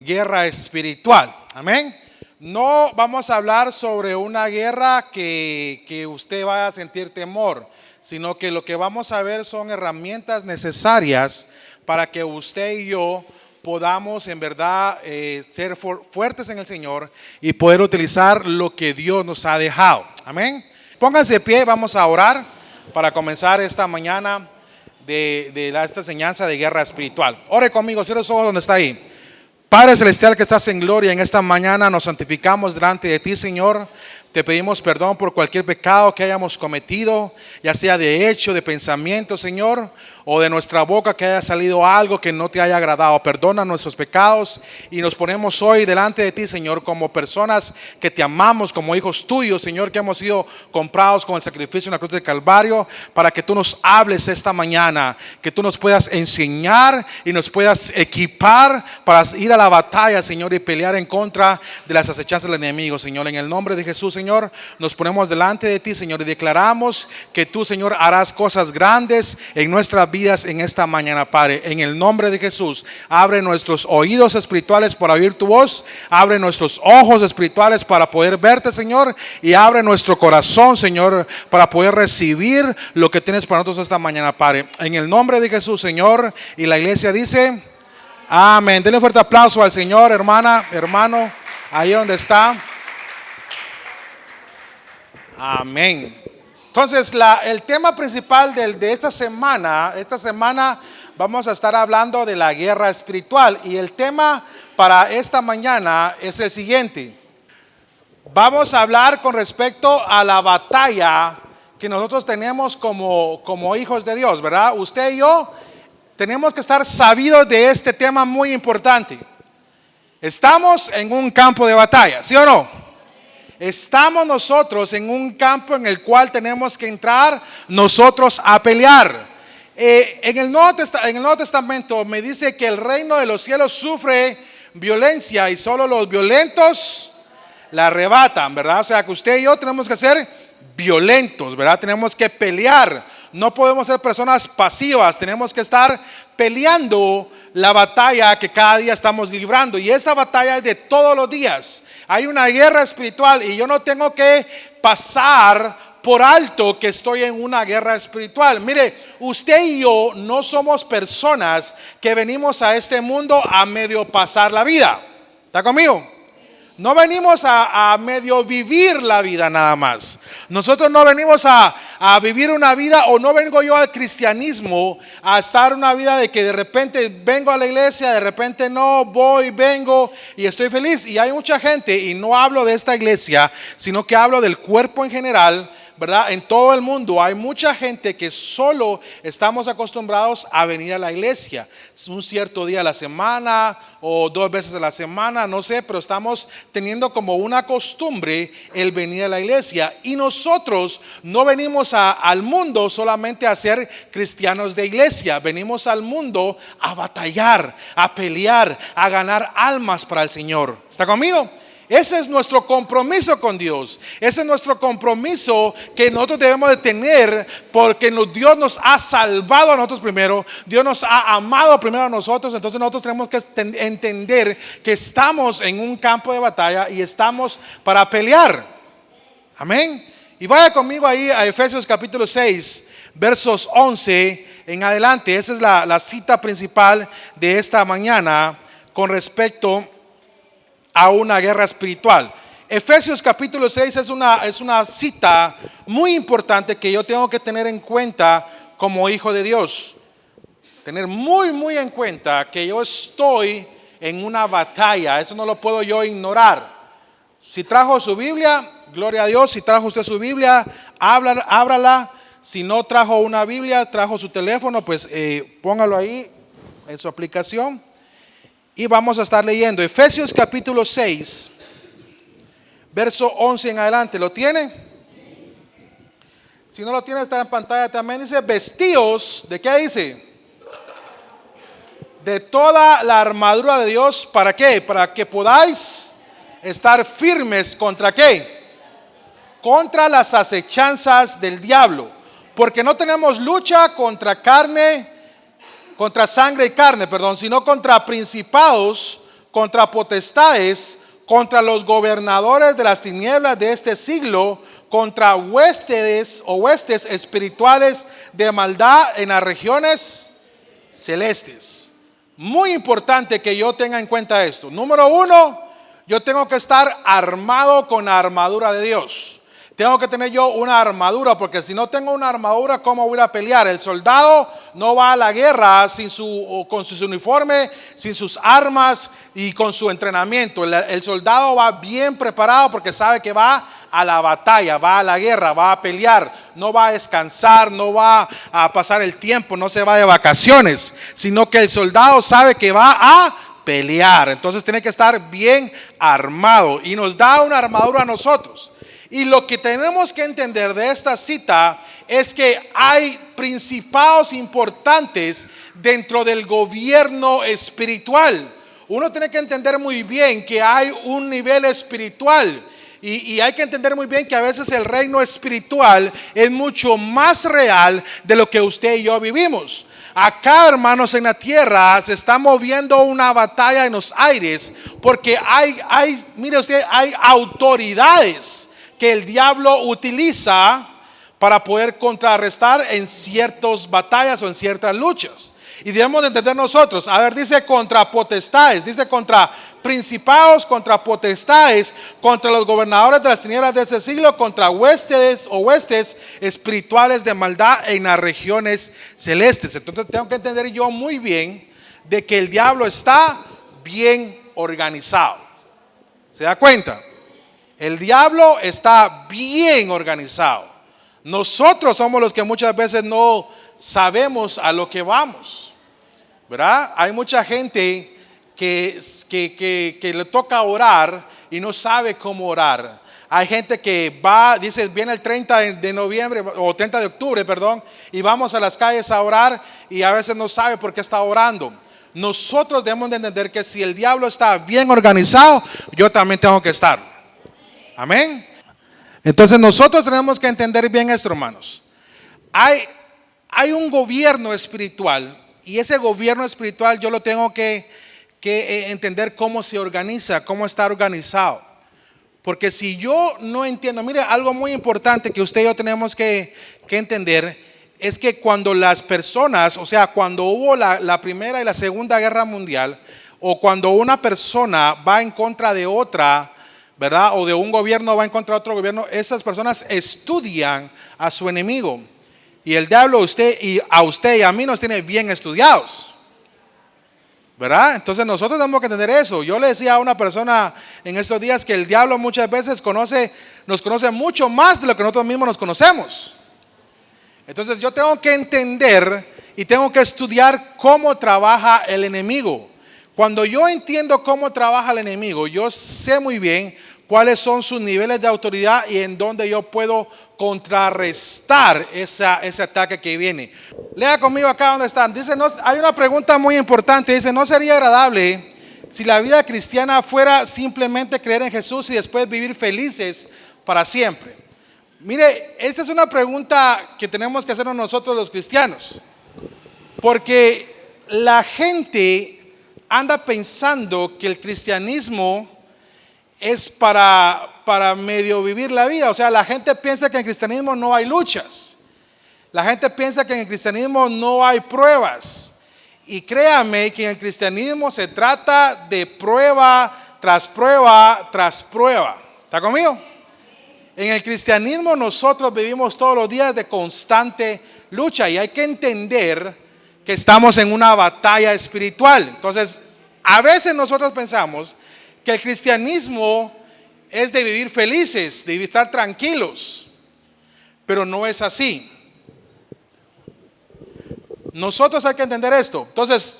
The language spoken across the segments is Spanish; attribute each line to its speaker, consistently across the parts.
Speaker 1: Guerra espiritual, amén. No vamos a hablar sobre una guerra que usted vaya a sentir temor, sino que lo que vamos a ver son herramientas necesarias para que usted y yo podamos en verdad ser fuertes en el Señor y poder utilizar lo que Dios nos ha dejado, amén. Pónganse de pie, vamos a orar para comenzar esta mañana esta enseñanza de guerra espiritual. Ore conmigo, cierre los ojos donde está ahí. Padre Celestial que estás en gloria, en esta mañana nos santificamos delante de ti, Señor. Te pedimos perdón por cualquier pecado que hayamos cometido, ya sea de hecho, de pensamiento, Señor, o de nuestra boca que haya salido algo que no te haya agradado. Perdona nuestros pecados y nos ponemos hoy delante de ti, Señor, como personas que te amamos, como hijos tuyos, Señor, que hemos sido comprados con el sacrificio en la cruz del Calvario, para que tú nos hables esta mañana, que tú nos puedas enseñar y nos puedas equipar para ir a la batalla, Señor, y pelear en contra de las acechanzas del enemigo, Señor. En el nombre de Jesús, Señor, nos ponemos delante de ti, Señor, y declaramos que tú, Señor, harás cosas grandes en nuestras vidas en esta mañana, Padre. En el nombre de Jesús, abre nuestros oídos espirituales para oír tu voz, abre nuestros ojos espirituales para poder verte, Señor, y abre nuestro corazón, Señor, para poder recibir lo que tienes para nosotros esta mañana, Padre. En el nombre de Jesús, Señor, y la iglesia dice, amén. Denle un fuerte aplauso al Señor, hermana, hermano, ahí donde está. Amén. Entonces, el tema principal de esta semana vamos a estar hablando de la guerra espiritual. Y el tema para esta mañana es el siguiente. Vamos a hablar con respecto a la batalla que nosotros tenemos como hijos de Dios, ¿verdad? Usted y yo tenemos que estar sabidos de este tema muy importante. Estamos en un campo de batalla, ¿sí o no? Estamos nosotros en un campo en el cual tenemos que entrar nosotros a pelear. En el Nuevo Testamento me dice que el reino de los cielos sufre violencia y solo los violentos la arrebatan, ¿verdad? O sea que usted y yo tenemos que ser violentos, ¿verdad? Tenemos que pelear. No podemos ser personas pasivas, tenemos que estar peleando la batalla que cada día estamos librando. Y esa batalla es de todos los días. Hay una guerra espiritual y yo no tengo que pasar por alto que estoy en una guerra espiritual. Mire, usted y yo no somos personas que venimos a este mundo a medio pasar la vida. ¿Está conmigo? No venimos a medio vivir la vida nada más. Nosotros no venimos a vivir una vida, o no vengo yo al cristianismo a estar una vida de que de repente vengo a la iglesia, de repente no, vengo y estoy feliz. Y hay mucha gente, y no hablo de esta iglesia, sino que hablo del cuerpo en general, ¿verdad? En todo el mundo hay mucha gente que solo estamos acostumbrados a venir a la iglesia un cierto día a la semana o 2 veces a la semana, no sé, pero estamos teniendo como una costumbre el venir a la iglesia. Y nosotros no venimos al mundo solamente a ser cristianos de iglesia, venimos al mundo a batallar, a pelear, a ganar almas para el Señor. ¿Está conmigo? Ese es nuestro compromiso con Dios. Ese es nuestro compromiso que nosotros debemos de tener, porque Dios nos ha salvado a nosotros primero. Dios nos ha amado primero a nosotros. Entonces nosotros tenemos que entender que estamos en un campo de batalla y estamos para pelear. Amén. Y vaya conmigo ahí a Efesios capítulo 6, versos 11 en adelante. Esa es la cita principal de esta mañana con respecto a una guerra espiritual. Efesios capítulo 6 es una cita muy importante que yo tengo que tener en cuenta como hijo de Dios. Tener muy en cuenta que yo estoy en una batalla. Eso no lo puedo yo ignorar. Si trajo su Biblia, gloria a Dios. Si trajo usted su Biblia, ábrala. Si no trajo una Biblia, trajo su teléfono, pues póngalo ahí en su aplicación. Y vamos a estar leyendo Efesios capítulo 6, verso 11 en adelante. ¿Lo tiene? Si no lo tiene, está en pantalla también. Dice, vestíos, ¿de qué dice? De toda la armadura de Dios. ¿Para qué? Para que podáis estar firmes. ¿Contra qué? Contra las acechanzas del diablo. Porque no tenemos lucha contra sangre y carne, sino contra principados, contra potestades, contra los gobernadores de las tinieblas de este siglo, contra huestes o huestes espirituales de maldad en las regiones celestes. Muy importante que yo tenga en cuenta esto. Número uno, yo tengo que estar armado con la armadura de Dios. Tengo que tener yo una armadura, porque si no tengo una armadura, ¿cómo voy a pelear? El soldado no va a la guerra con su uniforme, sin sus armas y con su entrenamiento. El soldado va bien preparado porque sabe que va a la batalla, va a la guerra, va a pelear. No va a descansar, no va a pasar el tiempo, no se va de vacaciones, sino que el soldado sabe que va a pelear. Entonces tiene que estar bien armado y nos da una armadura a nosotros. Y lo que tenemos que entender de esta cita es que hay principados importantes dentro del gobierno espiritual. Uno tiene que entender muy bien que hay un nivel espiritual y hay que entender muy bien que a veces el reino espiritual es mucho más real de lo que usted y yo vivimos. Acá, hermanos, en la tierra se está moviendo una batalla en los aires porque mire usted, hay autoridades que el diablo utiliza para poder contrarrestar en ciertas batallas o en ciertas luchas. Y debemos de entender nosotros, a ver, dice contra potestades, dice contra principados, contra potestades, contra los gobernadores de las tinieblas de ese siglo, contra huestes o huestes espirituales de maldad en las regiones celestes. Entonces tengo que entender yo muy bien de que el diablo está bien organizado. ¿Se da cuenta? El diablo está bien organizado. Nosotros somos los que muchas veces no sabemos a lo que vamos, ¿verdad? Hay mucha gente que le toca orar y no sabe cómo orar. Hay gente que dice, viene el 30 de noviembre o 30 de octubre, perdón, y vamos a las calles a orar y a veces no sabe por qué está orando. Nosotros debemos de entender que si el diablo está bien organizado, yo también tengo que estar. Amén. Entonces nosotros tenemos que entender bien esto, hermanos. Hay un gobierno espiritual y ese gobierno espiritual yo lo tengo que entender cómo se organiza, cómo está organizado. Porque si yo no entiendo, mire, algo muy importante que usted y yo tenemos que entender es que cuando las personas, o sea, cuando hubo la Primera y la Segunda Guerra Mundial, o cuando una persona va en contra de otra, ¿verdad? O de un gobierno va en contra de otro gobierno, esas personas estudian a su enemigo. Y el diablo a usted y a mí nos tiene bien estudiados, ¿verdad? Entonces nosotros tenemos que entender eso. Yo le decía a una persona en estos días que el diablo muchas veces nos conoce mucho más de lo que nosotros mismos nos conocemos. Entonces yo tengo que entender y tengo que estudiar cómo trabaja el enemigo. Cuando yo entiendo cómo trabaja el enemigo, yo sé muy bien cuáles son sus niveles de autoridad y en dónde yo puedo contrarrestar ese ataque que viene. Lea conmigo acá donde están. Dice, hay una pregunta muy importante. Dice, ¿no sería agradable si la vida cristiana fuera simplemente creer en Jesús y después vivir felices para siempre? Mire, esta es una pregunta que tenemos que hacernos nosotros los cristianos. Porque la gente anda pensando que el cristianismo es para medio vivir la vida. O sea, la gente piensa que en el cristianismo no hay luchas. La gente piensa que en el cristianismo no hay pruebas. Y créame que en el cristianismo se trata de prueba tras prueba tras prueba. ¿Está conmigo? En el cristianismo nosotros vivimos todos los días de constante lucha y hay que entender que estamos en una batalla espiritual. Entonces, a veces nosotros pensamos que el cristianismo es de vivir felices, de estar tranquilos, pero no es así. Nosotros hay que entender esto. Entonces,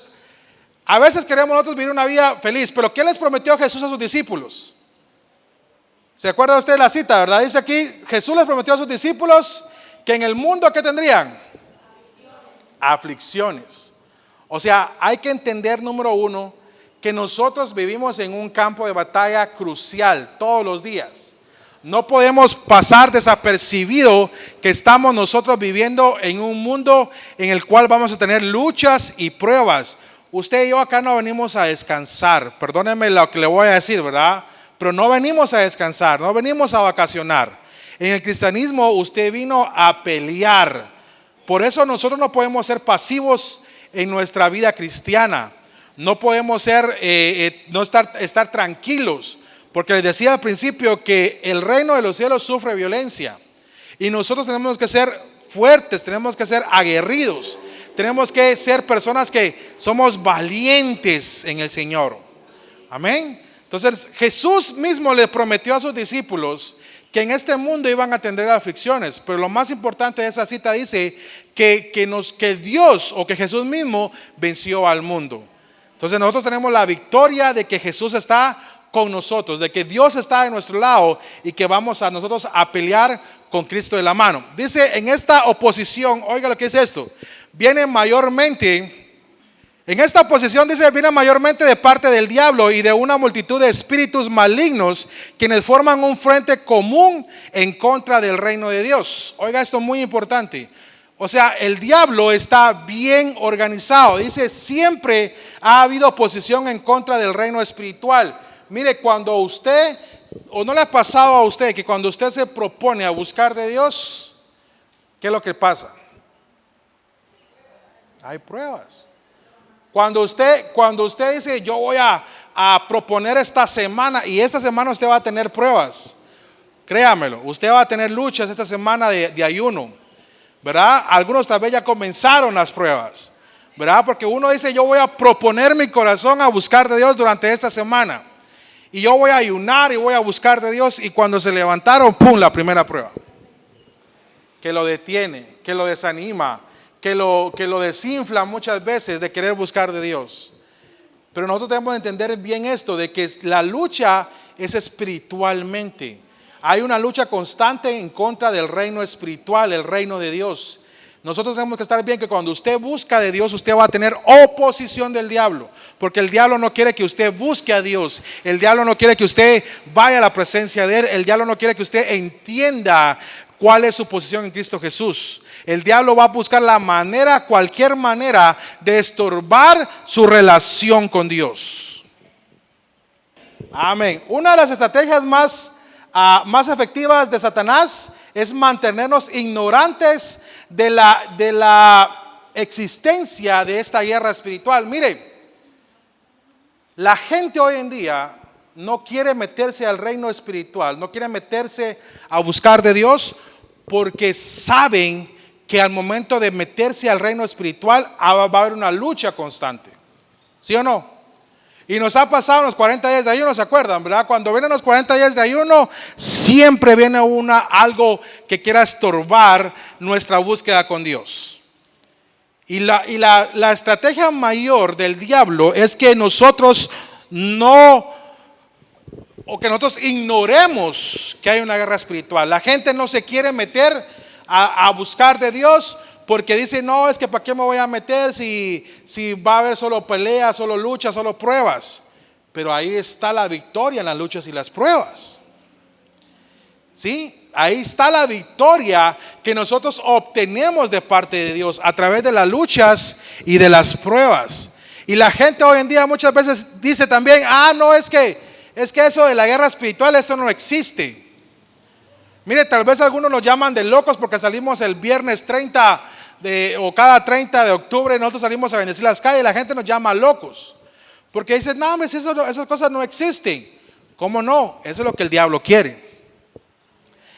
Speaker 1: a veces queremos nosotros vivir una vida feliz, pero ¿qué les prometió Jesús a sus discípulos? ¿Se acuerda usted de la cita, verdad? Dice aquí, Jesús les prometió a sus discípulos que en el mundo, ¿qué tendrían? Aflicciones. O sea, hay que entender, número uno, que nosotros vivimos en un campo de batalla crucial todos los días. No podemos pasar desapercibido que estamos nosotros viviendo en un mundo en el cual vamos a tener luchas y pruebas. usted y yo acá no venimos a descansar. Perdónenme lo que le voy a decir, ¿verdad? Pero no venimos a descansar, no venimos a vacacionar. En el cristianismo usted vino a pelear. Por eso nosotros no podemos ser pasivos en nuestra vida cristiana. No podemos ser, estar tranquilos. Porque les decía al principio que el reino de los cielos sufre violencia. Y nosotros tenemos que ser fuertes, tenemos que ser aguerridos. Tenemos que ser personas que somos valientes en el Señor. Amén. Entonces Jesús mismo le prometió a sus discípulos que en este mundo iban a tener aflicciones, pero lo más importante de esa cita dice que Dios o que Jesús mismo venció al mundo. Entonces nosotros tenemos la victoria de que Jesús está con nosotros, de que Dios está de nuestro lado y que vamos a nosotros a pelear con Cristo de la mano. Dice en esta oposición, oiga lo que es esto, viene mayormente... En esta oposición dice, viene mayormente de parte del diablo y de una multitud de espíritus malignos, quienes forman un frente común en contra del reino de Dios. Oiga esto muy importante. O sea, el diablo está bien organizado. Dice, siempre ha habido oposición en contra del reino espiritual. Mire, cuando usted, o no le ha pasado a usted, que cuando usted se propone a buscar de Dios, ¿qué es lo que pasa? Hay pruebas. Cuando usted dice, yo voy a proponer esta semana, y esta semana usted va a tener pruebas, créamelo, usted va a tener luchas esta semana de ayuno, ¿verdad? Algunos tal vez ya comenzaron las pruebas, ¿verdad? Porque uno dice, yo voy a proponer mi corazón a buscar de Dios durante esta semana, y yo voy a ayunar y voy a buscar de Dios, y cuando se levantaron, ¡pum!, la primera prueba, que lo detiene, que lo desanima, que lo desinfla muchas veces de querer buscar de Dios. Pero nosotros debemos entender bien esto, de que la lucha es espiritualmente. Hay una lucha constante en contra del reino espiritual, el reino de Dios. Nosotros tenemos que estar bien que cuando usted busca de Dios, usted va a tener oposición del diablo. Porque el diablo no quiere que usted busque a Dios. El diablo no quiere que usted vaya a la presencia de Él. El diablo no quiere que usted entienda cuál es su posición en Cristo Jesús. El diablo va a buscar cualquier manera de estorbar su relación con Dios. Amén. Una de las estrategias más efectivas de Satanás es mantenernos ignorantes de la existencia de esta guerra espiritual. Mire, la gente hoy en día no quiere meterse al reino espiritual, no quiere meterse a buscar de Dios porque saben que al momento de meterse al reino espiritual va a haber una lucha constante. ¿Sí o no? Y nos ha pasado en los 40 días de ayuno, ¿se acuerdan, verdad? Cuando vienen los 40 días de ayuno, siempre viene algo que quiera estorbar nuestra búsqueda con Dios. Y la estrategia mayor del diablo es que nosotros nosotros ignoremos que hay una guerra espiritual. La gente no se quiere meter a buscar de Dios porque dice, no, es que para qué me voy a meter si va a haber solo peleas, solo luchas, solo pruebas. Pero ahí está la victoria en las luchas y las pruebas. ¿Sí? Ahí está la victoria que nosotros obtenemos de parte de Dios a través de las luchas y de las pruebas. Y la gente hoy en día muchas veces dice también, no, es que eso de la guerra espiritual, eso no existe. Mire, tal vez algunos nos llaman de locos porque salimos el viernes 30 o cada 30 de octubre, nosotros salimos a bendecir las calles y la gente nos llama locos. Porque dicen, no, esas cosas no existen. ¿Cómo no? Eso es lo que el diablo quiere.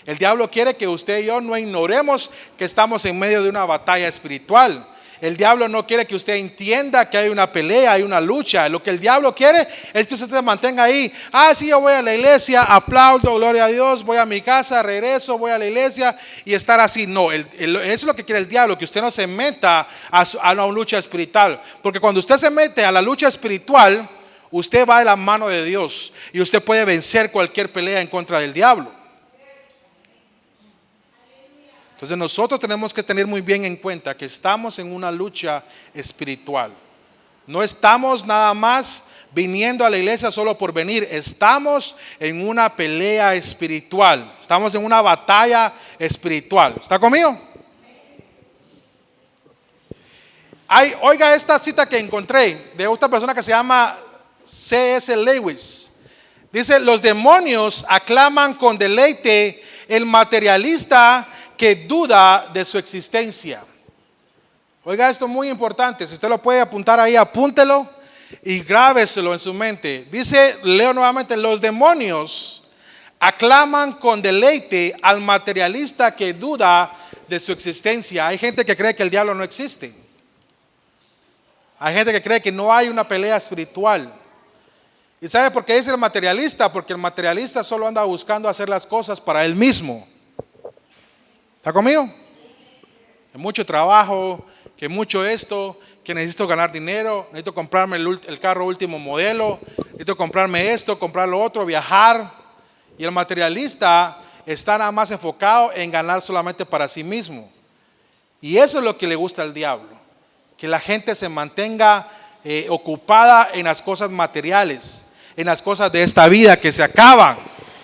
Speaker 1: El diablo quiere que usted y yo no ignoremos que estamos en medio de una batalla espiritual. El diablo no quiere que usted entienda que hay una pelea, hay una lucha. Lo que el diablo quiere es que usted se mantenga ahí. Sí, yo voy a la iglesia, aplaudo, gloria a Dios, voy a mi casa, regreso, voy a la iglesia y estar así. No, eso es lo que quiere el diablo, que usted no se meta a una lucha espiritual. Porque cuando usted se mete a la lucha espiritual, usted va de la mano de Dios y usted puede vencer cualquier pelea en contra del diablo. Entonces nosotros tenemos que tener muy bien en cuenta que estamos en una lucha espiritual. No estamos nada más viniendo a la iglesia solo por venir. Estamos en una pelea espiritual. Estamos en una batalla espiritual. ¿Está conmigo? Oiga esta cita que encontré de otra persona que se llama C.S. Lewis. Dice, los demonios aclaman con deleite el materialista que duda de su existencia. Oiga esto muy importante, si usted lo puede apuntar ahí, apúntelo y grábeselo en su mente. Dice, leo nuevamente, los demonios aclaman con deleite al materialista que duda de su existencia. Hay gente que cree que el diablo no existe. Hay gente que cree que no hay una pelea espiritual. ¿Y sabe por qué dice el materialista? Porque el materialista solo anda buscando hacer las cosas para él mismo. ¿Está conmigo? Que mucho trabajo, que mucho esto, que necesito ganar dinero, necesito comprarme el carro último modelo, necesito comprarme esto, comprar lo otro, viajar. Y el materialista está nada más enfocado en ganar solamente para sí mismo. Y eso es lo que le gusta al diablo, que la gente se mantenga ocupada en las cosas materiales, en las cosas de esta vida que se acaban.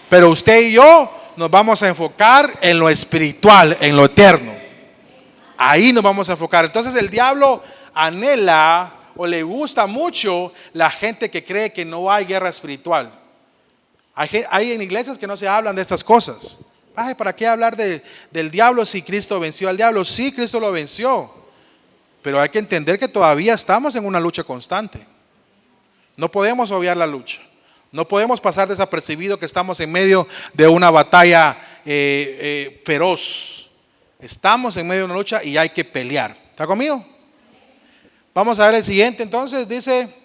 Speaker 1: Pero usted y yo nos vamos a enfocar en lo espiritual, en lo eterno. Ahí nos vamos a enfocar. Entonces el diablo anhela o le gusta mucho la gente que cree que no hay guerra espiritual. Hay en iglesias que no se hablan de estas cosas. Ay, ¿para qué hablar del diablo si Cristo venció al diablo? Sí, Cristo lo venció. Pero hay que entender que todavía estamos en una lucha constante. No podemos obviar la lucha. No podemos pasar desapercibido que estamos en medio de una batalla feroz. Estamos en medio de una lucha y hay que pelear. ¿Está conmigo? Vamos a ver el siguiente entonces. Dice,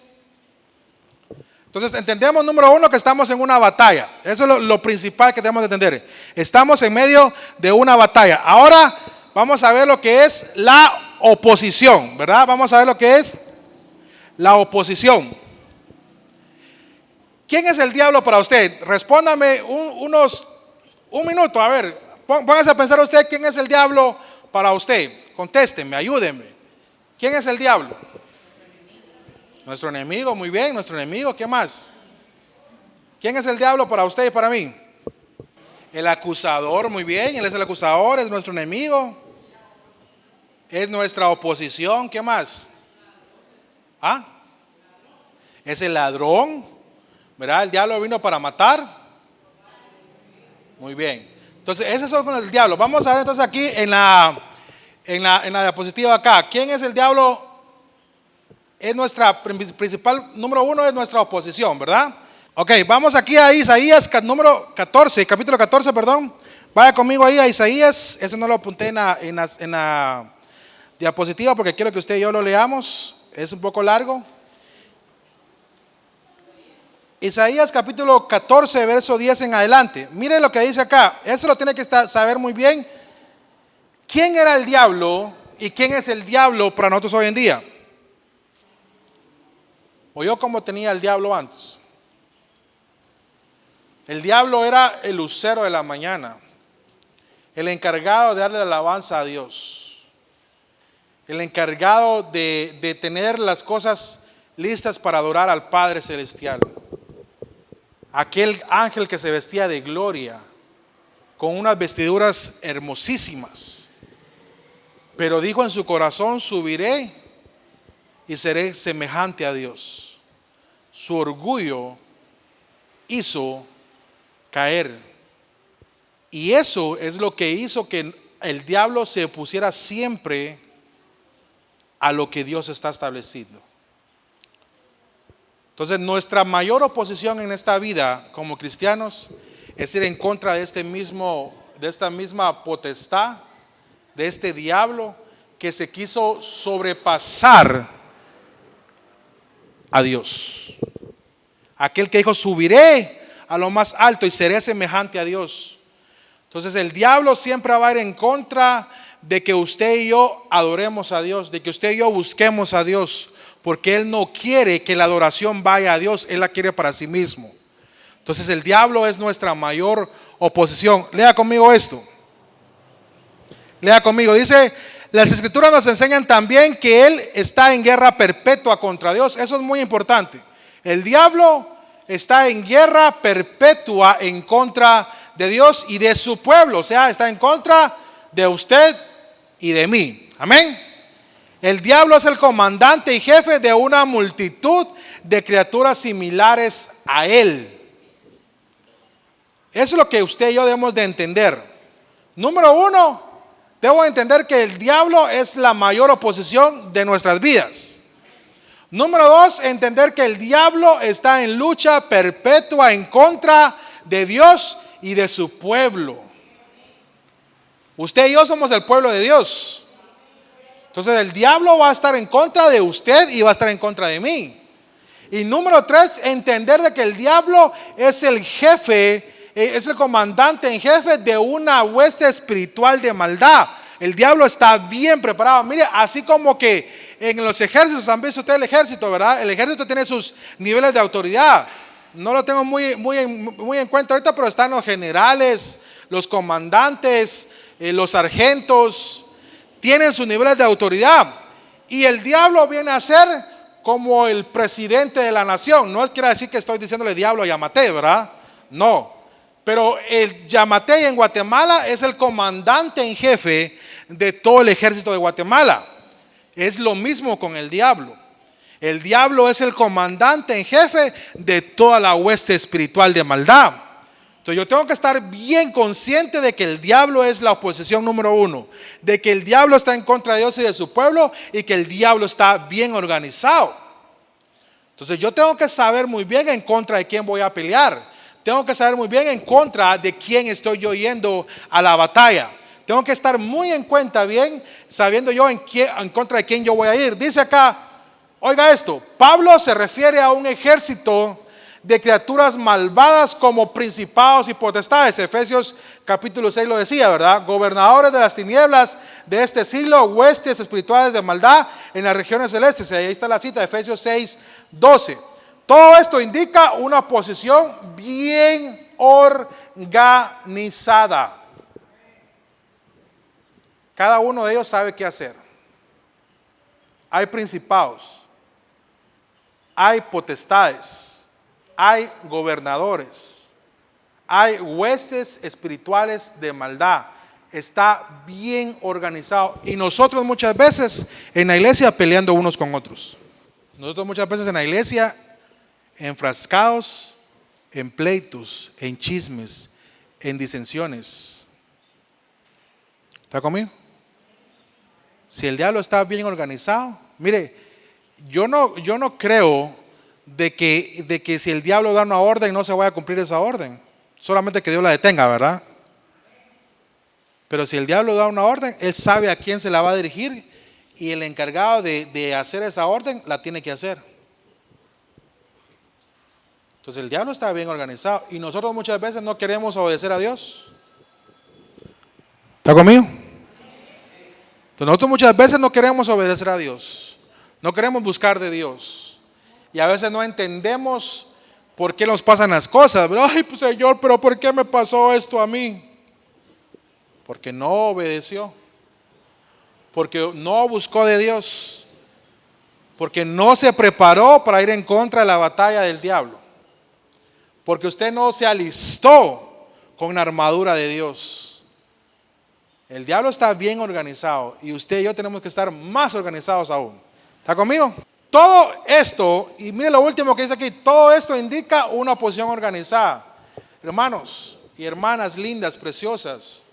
Speaker 1: entonces entendemos número uno que estamos en una batalla. Eso es lo principal que debemos de entender. Estamos en medio de una batalla. Ahora vamos a ver lo que es la oposición, ¿verdad? Vamos a ver lo que es la oposición. ¿Quién es el diablo para usted? Respóndame un minuto, a ver, póngase a pensar usted quién es el diablo para usted. Contésteme, ayúdenme. ¿Quién es el diablo? Nuestro enemigo, muy bien, nuestro enemigo, ¿qué más? ¿Quién es el diablo para usted y para mí? El acusador, muy bien, él es el acusador, es nuestro enemigo. Es nuestra oposición, ¿qué más? ¿Ah? Es el ladrón, ¿verdad? El diablo vino para matar. Muy bien. Entonces, esos son con el diablo. Vamos a ver entonces aquí en la diapositiva acá. ¿Quién es el diablo? Es nuestra principal, número uno es nuestra oposición, ¿verdad? Ok, vamos aquí a Isaías número 14, capítulo 14, perdón. Vaya conmigo ahí a Isaías. Ese no lo apunté en la diapositiva porque quiero que usted y yo lo leamos. Es un poco largo. Isaías capítulo 14, verso 10 en adelante. Mire lo que dice acá. Eso lo tiene que saber muy bien. ¿Quién era el diablo y quién es el diablo para nosotros hoy en día? ¿O yo cómo tenía el diablo antes? El diablo era el lucero de la mañana, el encargado de darle la alabanza a Dios, el encargado de tener las cosas listas para adorar al Padre Celestial. Aquel ángel que se vestía de gloria, con unas vestiduras hermosísimas, pero dijo en su corazón, subiré y seré semejante a Dios. Su orgullo hizo caer. Y eso es lo que hizo que el diablo se opusiera siempre a lo que Dios está estableciendo. Entonces, nuestra mayor oposición en esta vida como cristianos es ir en contra de esta misma potestad, de este diablo que se quiso sobrepasar a Dios. Aquel que dijo, subiré a lo más alto y seré semejante a Dios. Entonces el diablo siempre va a ir en contra de que usted y yo adoremos a Dios, de que usted y yo busquemos a Dios, porque él no quiere que la adoración vaya a Dios, él la quiere para sí mismo. Entonces el diablo es nuestra mayor oposición. Lea conmigo esto. Lea conmigo. Dice, las escrituras nos enseñan también que él está en guerra perpetua contra Dios. Eso es muy importante. El diablo está en guerra perpetua en contra de Dios y de su pueblo. O sea, está en contra de usted y de mí. Amén. El diablo es el comandante y jefe de una multitud de criaturas similares a él. Eso es lo que usted y yo debemos de entender. Número uno, debo entender que el diablo es la mayor oposición de nuestras vidas. Número dos, entender que el diablo está en lucha perpetua en contra de Dios y de su pueblo. Usted y yo somos el pueblo de Dios. Entonces el diablo va a estar en contra de usted y va a estar en contra de mí. Y número tres, entender de que el diablo es el jefe, es el comandante en jefe de una hueste espiritual de maldad. El diablo está bien preparado. Mire, así como que en los ejércitos, han visto ustedes el ejército, ¿verdad? El ejército tiene sus niveles de autoridad. No lo tengo muy en cuenta ahorita, pero están los generales, los comandantes, los sargentos. Tienen sus niveles de autoridad. Y el diablo viene a ser como el presidente de la nación. No quiere decir que estoy diciéndole diablo a Yamatei, ¿verdad? No. Pero el Yamatei en Guatemala es el comandante en jefe de todo el ejército de Guatemala. Es lo mismo con el diablo. El diablo es el comandante en jefe de toda la hueste espiritual de maldad. Entonces yo tengo que estar bien consciente de que el diablo es la oposición número uno, de que el diablo está en contra de Dios y de su pueblo y que el diablo está bien organizado. Entonces yo tengo que saber muy bien en contra de quién voy a pelear. Tengo que saber muy bien en contra de quién estoy yo yendo a la batalla. Tengo que estar muy en cuenta bien, sabiendo yo en contra de quién yo voy a ir. Dice acá, oiga esto, Pablo se refiere a un ejército de criaturas malvadas como principados y potestades. Efesios capítulo 6 lo decía, ¿verdad? Gobernadores de las tinieblas de este siglo, huestes espirituales de maldad en las regiones celestes. Ahí está la cita, Efesios 6, 12. Todo esto indica una posición bien organizada. Cada uno de ellos sabe qué hacer. Hay principados, hay potestades, hay gobernadores, hay huestes espirituales de maldad. Está bien organizado. Y nosotros muchas veces en la iglesia peleando unos con otros. Nosotros muchas veces en la iglesia enfrascados en pleitos, en chismes, en disensiones. ¿Está conmigo? Si el diablo está bien organizado, mire, yo no creo de que si el diablo da una orden no se vaya a cumplir esa orden, solamente que Dios la detenga, ¿verdad? Pero si el diablo da una orden, él sabe a quién se la va a dirigir y el encargado de hacer esa orden la tiene que hacer. Entonces el diablo está bien organizado y nosotros muchas veces no queremos obedecer a Dios. ¿Está conmigo? Entonces nosotros muchas veces no queremos obedecer a Dios, no queremos buscar de Dios y a veces no entendemos por qué nos pasan las cosas. Ay, pues Señor, pero ¿por qué me pasó esto a mí? Porque no obedeció, porque no buscó de Dios, porque no se preparó para ir en contra de la batalla del diablo, porque usted no se alistó con la armadura de Dios. El diablo está bien organizado y usted y yo tenemos que estar más organizados aún. ¿Está conmigo? Todo esto, y mire lo último que dice aquí, todo esto indica una oposición organizada. Hermanos y hermanas lindas, preciosas,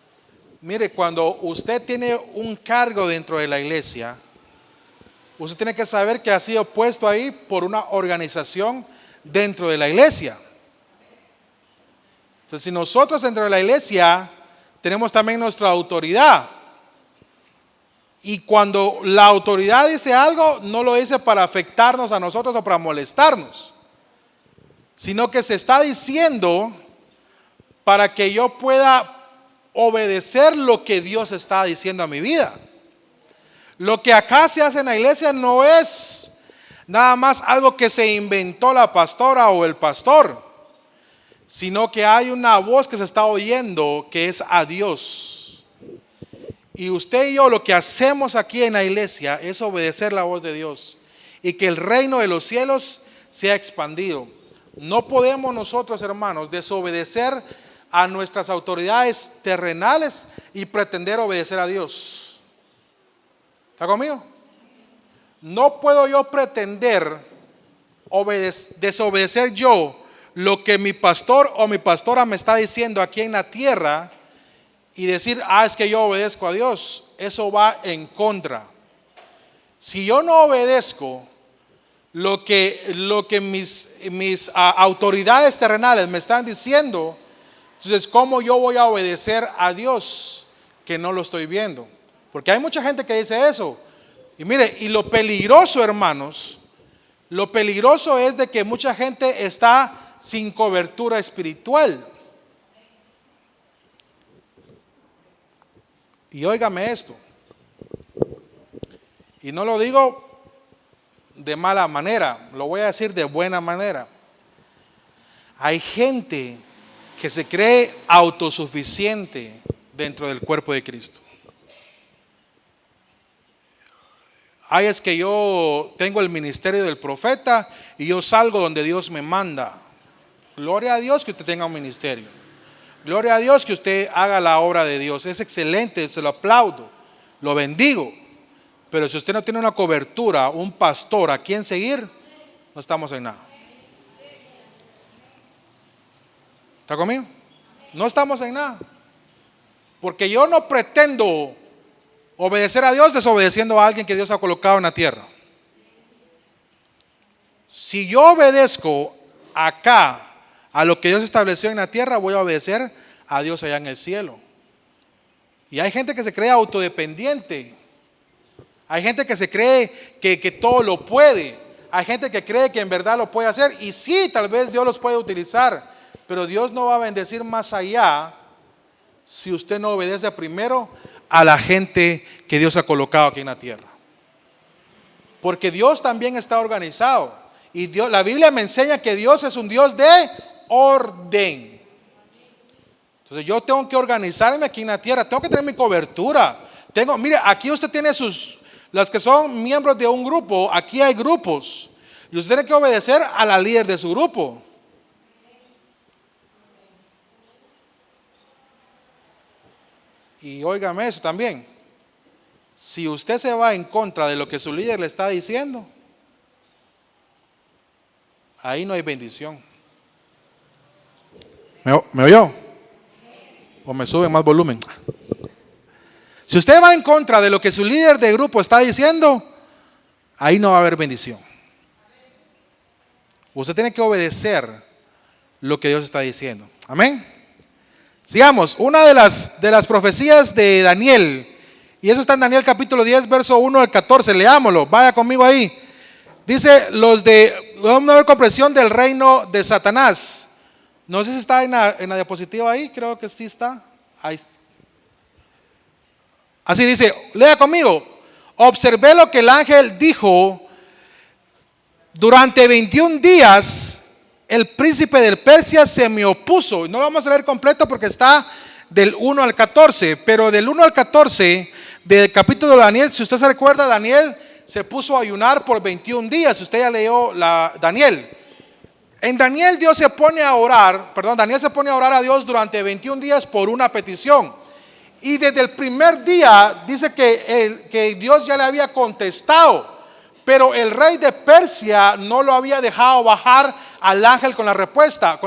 Speaker 1: mire, cuando usted tiene un cargo dentro de la iglesia, usted tiene que saber que ha sido puesto ahí por una organización dentro de la iglesia. Entonces, si nosotros dentro de la iglesia tenemos también nuestra autoridad, y cuando la autoridad dice algo, no lo dice para afectarnos a nosotros o para molestarnos, sino que se está diciendo para que yo pueda obedecer lo que Dios está diciendo a mi vida. Lo que acá se hace en la iglesia no es nada más algo que se inventó la pastora o el pastor, sino que hay una voz que se está oyendo que es a Dios. Y usted y yo lo que hacemos aquí en la iglesia es obedecer la voz de Dios y que el reino de los cielos sea expandido. No podemos nosotros, hermanos, desobedecer a nuestras autoridades terrenales y pretender obedecer a Dios. ¿Está conmigo? no puedo yo pretender desobedecer yo lo que mi pastor o mi pastora me está diciendo aquí en la tierra y decir, es que yo obedezco a Dios. Eso va en contra. Si yo no obedezco lo que mis autoridades terrenales me están diciendo, entonces ¿cómo yo voy a obedecer a Dios que no lo estoy viendo? Porque hay mucha gente que dice eso. Y mire, y lo peligroso, hermanos, lo peligroso es de que mucha gente está sin cobertura espiritual. Y óigame esto, y no lo digo de mala manera, lo voy a decir de buena manera. Hay gente que se cree autosuficiente dentro del cuerpo de Cristo. Es que yo tengo el ministerio del profeta y yo salgo donde Dios me manda. Gloria a Dios que usted tenga un ministerio. Gloria a Dios que usted haga la obra de Dios. Es excelente, se lo aplaudo, lo bendigo. Pero si usted no tiene una cobertura, un pastor a quien seguir, no estamos en nada. ¿Está conmigo? No estamos en nada. Porque yo no pretendo obedecer a Dios desobedeciendo a alguien que Dios ha colocado en la tierra. Si yo obedezco acá a lo que Dios estableció en la tierra, voy a obedecer a Dios allá en el cielo. Y hay gente que se cree autodependiente. Hay gente que se cree que todo lo puede. Hay gente que cree que en verdad lo puede hacer. Y sí, tal vez Dios los puede utilizar. Pero Dios no va a bendecir más allá si usted no obedece primero a la gente que Dios ha colocado aquí en la tierra. Porque Dios también está organizado. Y la Biblia me enseña que Dios es un Dios de orden. Entonces yo tengo que organizarme aquí en la tierra, tengo que tener mi cobertura. Mire, aquí usted tiene las que son miembros de un grupo, aquí hay grupos. Y usted tiene que obedecer a la líder de su grupo. Y óigame eso también. Si usted se va en contra de lo que su líder le está diciendo, ahí no hay bendición. ¿Me oyó? ¿O me sube más volumen? Si usted va en contra de lo que su líder de grupo está diciendo, ahí no va a haber bendición. Usted tiene que obedecer lo que Dios está diciendo. Amén. Sigamos, una de las profecías de Daniel, y eso está en Daniel capítulo 10, verso 1 al 14, leámoslo, vaya conmigo ahí. Dice, vamos a ver comprensión del reino de Satanás. No sé si está en la diapositiva ahí, creo que sí está. Ahí. Así dice, lea conmigo. Observé lo que el ángel dijo. Durante 21 días el príncipe del Persia se me opuso. No lo vamos a leer completo porque está del 1 al 14. Pero del 1 al 14 del capítulo de Daniel, si usted se recuerda, Daniel se puso a ayunar por 21 días. Usted ya leyó Daniel. En Daniel Daniel se pone a orar a Dios durante 21 días por una petición. Y desde el primer día dice que Dios ya le había contestado. Pero el rey de Persia no lo había dejado bajar al ángel con la respuesta.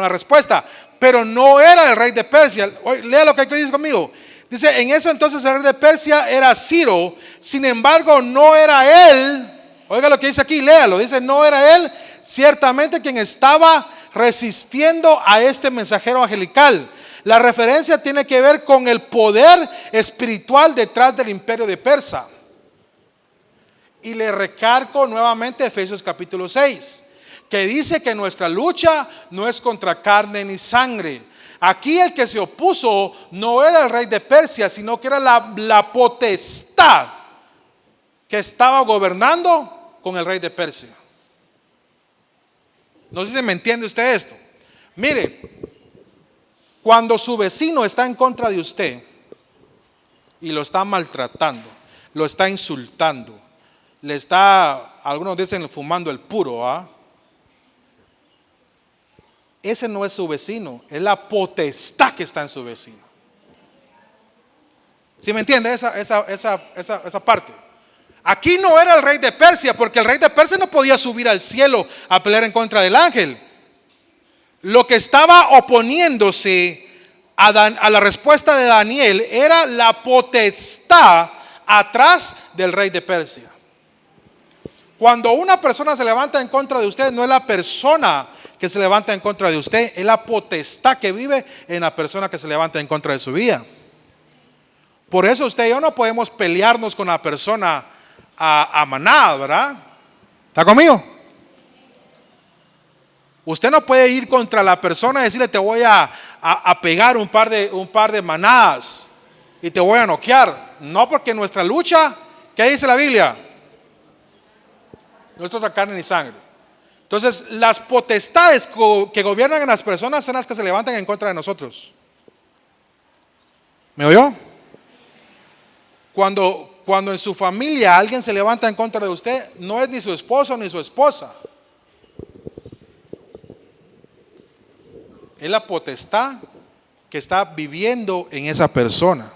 Speaker 1: Pero no era el rey de Persia. Lea lo que aquí dice conmigo. Dice, en eso entonces el rey de Persia era Ciro. Sin embargo, no era él. Oiga lo que dice aquí, léalo. Dice, no era él ciertamente quien estaba resistiendo a este mensajero angelical. La referencia tiene que ver con el poder espiritual detrás del imperio de Persia. Y le recargo nuevamente Efesios capítulo 6, que dice que nuestra lucha no es contra carne ni sangre. Aquí el que se opuso no era el rey de Persia, sino que era la potestad que estaba gobernando con el rey de Persia. No sé si me entiende usted esto. Mire, cuando su vecino está en contra de usted y lo está maltratando, lo está insultando, algunos dicen fumando el puro, ese no es su vecino, es la potestad que está en su vecino. ¿Sí me entiende esa parte? Aquí no era el rey de Persia, porque el rey de Persia no podía subir al cielo a pelear en contra del ángel. Lo que estaba oponiéndose a la respuesta de Daniel era la potestad atrás del rey de Persia. Cuando una persona se levanta en contra de usted, no es la persona que se levanta en contra de usted, es la potestad que vive en la persona que se levanta en contra de su vida. Por eso usted y yo no podemos pelearnos con la persona a manada, ¿verdad? ¿Está conmigo? Usted no puede ir contra la persona y decirle te voy a pegar un par de manadas y te voy a noquear. No, porque nuestra lucha, ¿qué dice la Biblia? No es otra carne ni sangre. Entonces, las potestades que gobiernan en las personas son las que se levantan en contra de nosotros. ¿Me oyó? Cuando en su familia alguien se levanta en contra de usted, no es ni su esposo ni su esposa. Es la potestad que está viviendo en esa persona.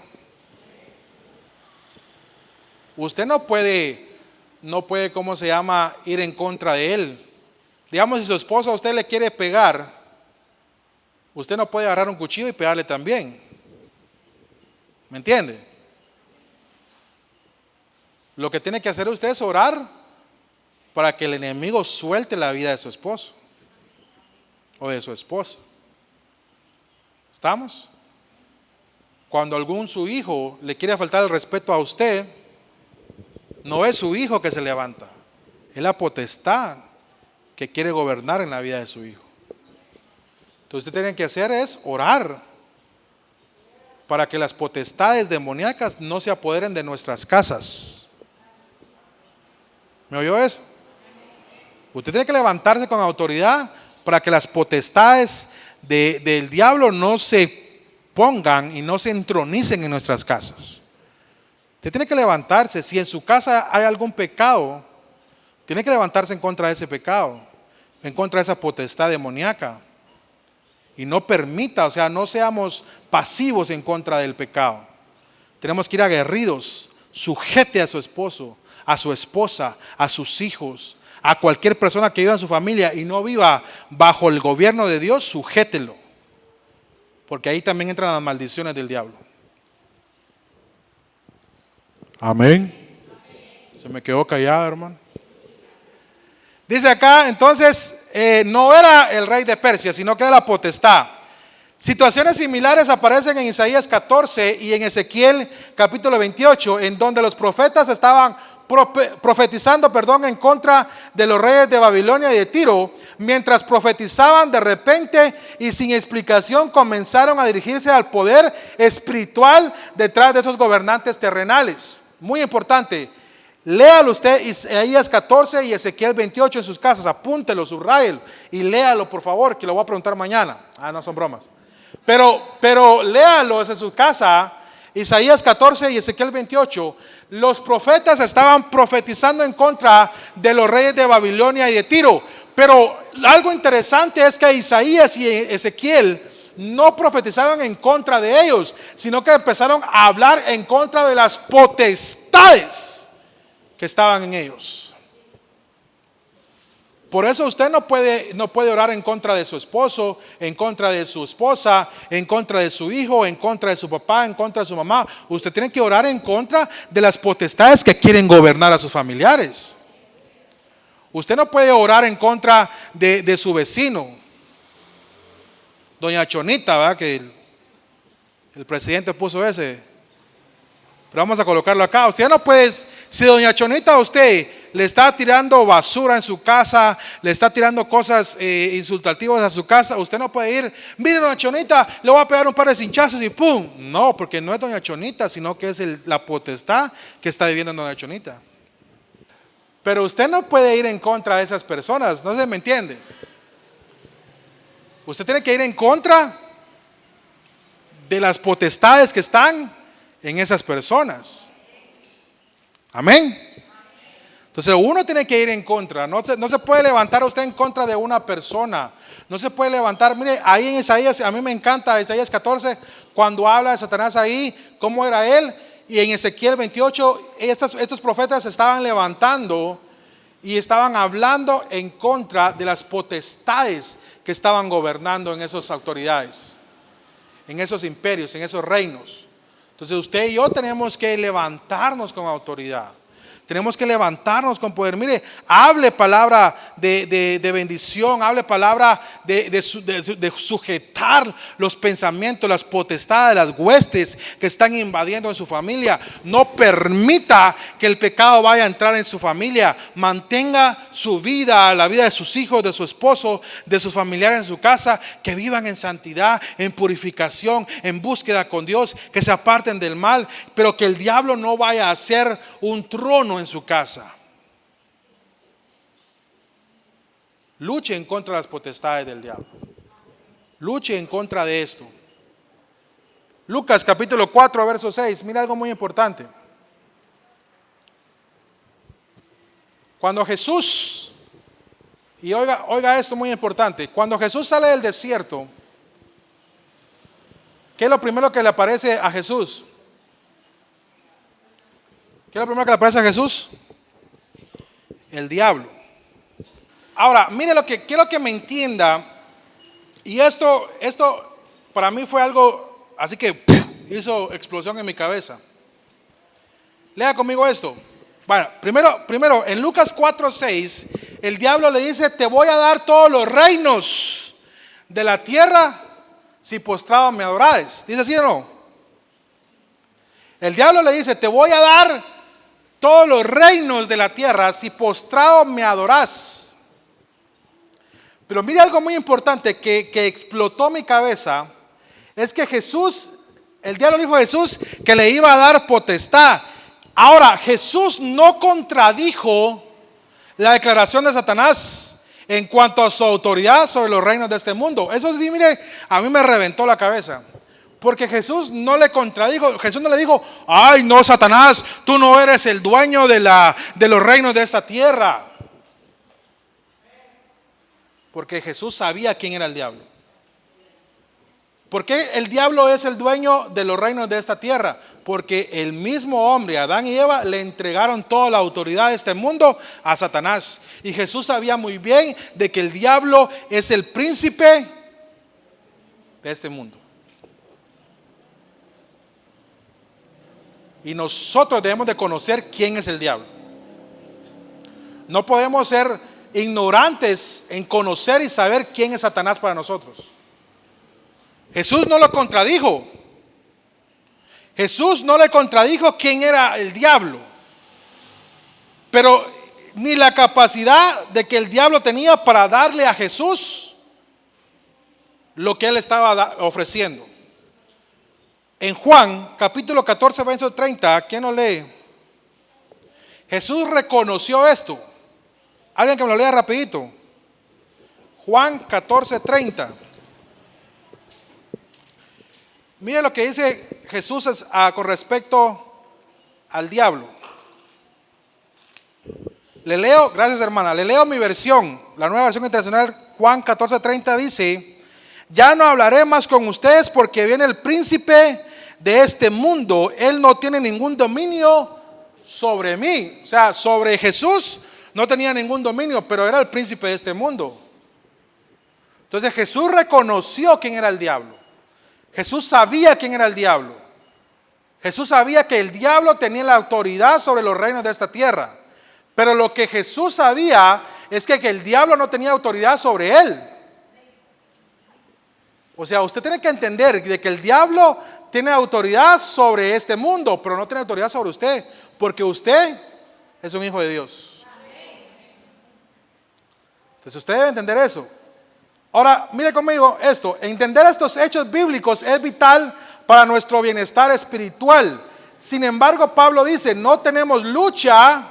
Speaker 1: Usted no puede, ¿cómo se llama?, ir en contra de él. Digamos, si su esposa a usted le quiere pegar, usted no puede agarrar un cuchillo y pegarle también. ¿Me entiende? Lo que tiene que hacer usted es orar para que el enemigo suelte la vida de su esposo o de su esposa. ¿Estamos? Cuando su hijo le quiere faltar el respeto a usted, no es su hijo que se levanta, es la potestad que quiere gobernar en la vida de su hijo. Entonces, usted tiene que hacer es orar para que las potestades demoníacas no se apoderen de nuestras casas. ¿Me oyó eso? Usted tiene que levantarse con autoridad para que las potestades del diablo no se pongan y no se entronicen en nuestras casas. Usted tiene que levantarse. Si en su casa hay algún pecado, tiene que levantarse en contra de ese pecado, en contra de esa potestad demoníaca. Y no permita, no seamos pasivos en contra del pecado. Tenemos que ir aguerridos. Sujete a su esposo, a su esposa, a sus hijos, a cualquier persona que viva en su familia y no viva bajo el gobierno de Dios, sujételo. Porque ahí también entran las maldiciones del diablo. Amén. Se me quedó callado, hermano. Dice acá, entonces, no era el rey de Persia, sino que era la potestad. Situaciones similares aparecen en Isaías 14 y en Ezequiel capítulo 28, en donde los profetas estaban profetizando en contra de los reyes de Babilonia y de Tiro. Mientras profetizaban, de repente y sin explicación comenzaron a dirigirse al poder espiritual detrás de esos gobernantes terrenales. Muy importante, léalo usted Isaías 14 y Ezequiel 28 en sus casas, apúntelo, subráyelo y léalo por favor, que lo voy a preguntar mañana. No son bromas. Pero léalo desde su casa, Isaías 14 y Ezequiel 28. Los profetas estaban profetizando en contra de los reyes de Babilonia y de Tiro. Pero algo interesante es que Isaías y Ezequiel no profetizaban en contra de ellos, sino que empezaron a hablar en contra de las potestades que estaban en ellos. Por eso usted no puede orar en contra de su esposo, en contra de su esposa, en contra de su hijo, en contra de su papá, en contra de su mamá. Usted tiene que orar en contra de las potestades que quieren gobernar a sus familiares. Usted no puede orar en contra de su vecino. Doña Chonita, ¿verdad? Que el presidente puso ese. Pero vamos a colocarlo acá. Usted no puede, si doña Chonita a usted le está tirando basura en su casa, le está tirando cosas insultativas a su casa, usted no puede ir, mire doña Chonita, le voy a pegar un par de cinchazos y ¡pum! No, porque no es doña Chonita, sino que es la potestad que está viviendo en doña Chonita. Pero usted no puede ir en contra de esas personas, no se me entiende. Usted tiene que ir en contra de las potestades que están en esas personas. Amén. Entonces uno tiene que ir en contra. No se puede levantar usted en contra de una persona. No se puede levantar. Mire, ahí en Isaías, a mí me encanta Isaías 14, cuando habla de Satanás ahí, cómo era él. y en Ezequiel 28, estos profetas se estaban levantando y estaban hablando en contra de las potestades que estaban gobernando en esas autoridades, en esos imperios, en esos reinos. Entonces usted y yo tenemos que levantarnos con autoridad. Tenemos que levantarnos con poder. Mire, hable palabra de bendición, hable palabra de sujetar los pensamientos, las potestades, las huestes que están invadiendo en su familia. No permita que el pecado vaya a entrar en su familia. Mantenga su vida, la vida de sus hijos, de su esposo, de sus familiares en su casa, que vivan en santidad, en purificación, en búsqueda con Dios, que se aparten del mal, pero que el diablo no vaya a hacer un trono en su casa. Luche en contra de las potestades del diablo. Luche en contra de esto. Lucas capítulo 4 verso 6. Mira algo muy importante. Cuando Jesús, y oiga esto muy importante, cuando Jesús sale del desierto, ¿qué es lo primero que le aparece a Jesús? ¿Qué es lo primero que le aparece a Jesús? El diablo. Ahora, mire quiero que me entienda, y esto para mí fue algo, así que hizo explosión en mi cabeza. Lea conmigo esto. Bueno, primero en Lucas 4:6, el diablo le dice: te voy a dar todos los reinos de la tierra si postrado me adorares. ¿Dice así o no? El diablo le dice: te voy a dar todos los reinos de la tierra si postrado me adorás. Pero mire algo muy importante que explotó mi cabeza, es que el diablo dijo a Jesús que le iba a dar potestad. Ahora, Jesús no contradijo la declaración de Satanás en cuanto a su autoridad sobre los reinos de este mundo. Eso sí, mire, a mí me reventó la cabeza. Porque Jesús no le contradijo, Jesús no le dijo: ay no, Satanás, tú no eres el dueño de los reinos de esta tierra. Porque Jesús sabía quién era el diablo. ¿Por qué el diablo es el dueño de los reinos de esta tierra? Porque el mismo hombre, Adán y Eva, le entregaron toda la autoridad de este mundo a Satanás. Y Jesús sabía muy bien de que el diablo es el príncipe de este mundo. Y nosotros debemos de conocer quién es el diablo. No podemos ser ignorantes en conocer y saber quién es Satanás para nosotros. Jesús no lo contradijo. Jesús no le contradijo quién era el diablo. Pero ni la capacidad de que el diablo tenía para darle a Jesús lo que él estaba ofreciendo. En Juan capítulo 14 verso 30, ¿quién lo lee? Jesús reconoció esto. Alguien que me lo lea rapidito. Juan 14, 30. Mire lo que dice Jesús con respecto al diablo. Le leo, gracias hermana, le leo mi versión, la nueva versión internacional. Juan 14, 30 dice: ya no hablaré más con ustedes porque viene el príncipe de este mundo. Él no tiene ningún dominio sobre mí. O sea, sobre Jesús no tenía ningún dominio, pero era el príncipe de este mundo. Entonces Jesús reconoció quién era el diablo. Jesús sabía quién era el diablo. Jesús sabía que el diablo tenía la autoridad sobre los reinos de esta tierra. Pero lo que Jesús sabía es que el diablo no tenía autoridad sobre él. O sea, usted tiene que entender de que el diablo tiene autoridad sobre este mundo, pero no tiene autoridad sobre usted, porque usted es un hijo de Dios. Entonces usted debe entender eso. Ahora, mire conmigo esto: entender estos hechos bíblicos es vital para nuestro bienestar espiritual. Sin embargo, Pablo dice: no tenemos lucha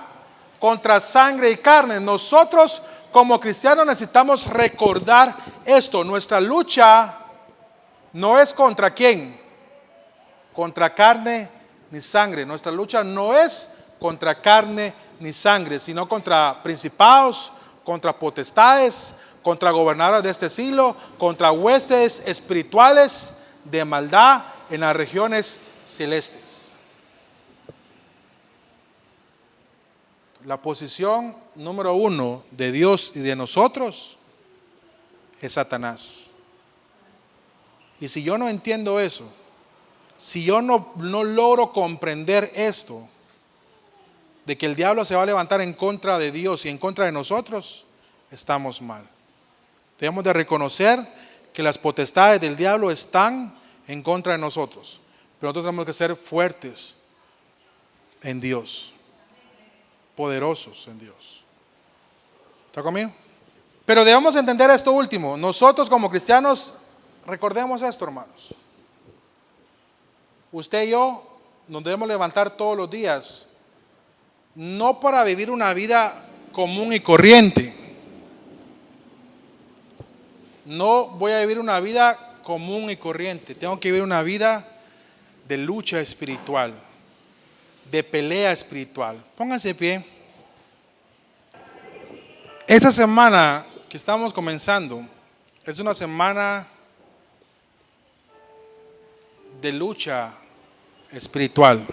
Speaker 1: contra sangre y carne. Nosotros como cristianos necesitamos recordar esto. Nuestra lucha no es contra quién, contra carne ni sangre. Nuestra lucha no es contra carne ni sangre, sino contra principados, contra potestades, contra gobernadores de este siglo, contra huestes espirituales de maldad en las regiones celestes. la posición número uno de Dios y de nosotros es Satanás. Y si yo no entiendo eso, si yo no logro comprender esto, de que el diablo se va a levantar en contra de Dios y en contra de nosotros, estamos mal. Debemos de reconocer que las potestades del diablo están en contra de nosotros, pero nosotros tenemos que ser fuertes en Dios, poderosos en Dios. ¿Está conmigo? Pero debemos entender esto último. Nosotros como cristianos, recordemos esto, hermanos. Usted y yo nos debemos levantar todos los días, no para vivir una vida común y corriente. No voy a vivir una vida común y corriente. Tengo que vivir una vida de lucha espiritual, de pelea espiritual. Pónganse de pie. Esta semana que estamos comenzando es una semana de lucha espiritual.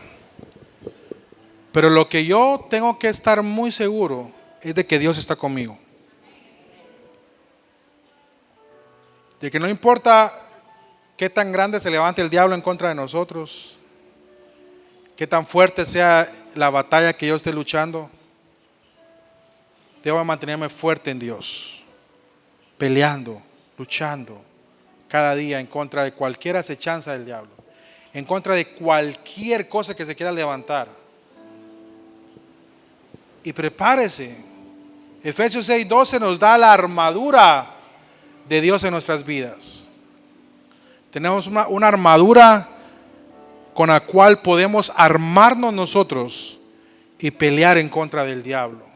Speaker 1: Pero lo que yo tengo que estar muy seguro es de que Dios está conmigo. De que no importa qué tan grande se levante el diablo en contra de nosotros, qué tan fuerte sea la batalla que yo esté luchando, debo mantenerme fuerte en Dios, peleando, luchando cada día en contra de cualquier acechanza del diablo, en contra de cualquier cosa que se quiera levantar. Y prepárese. Efesios 6:12 nos da la armadura de Dios en nuestras vidas. Tenemos una armadura con la cual podemos armarnos nosotros y pelear en contra del diablo.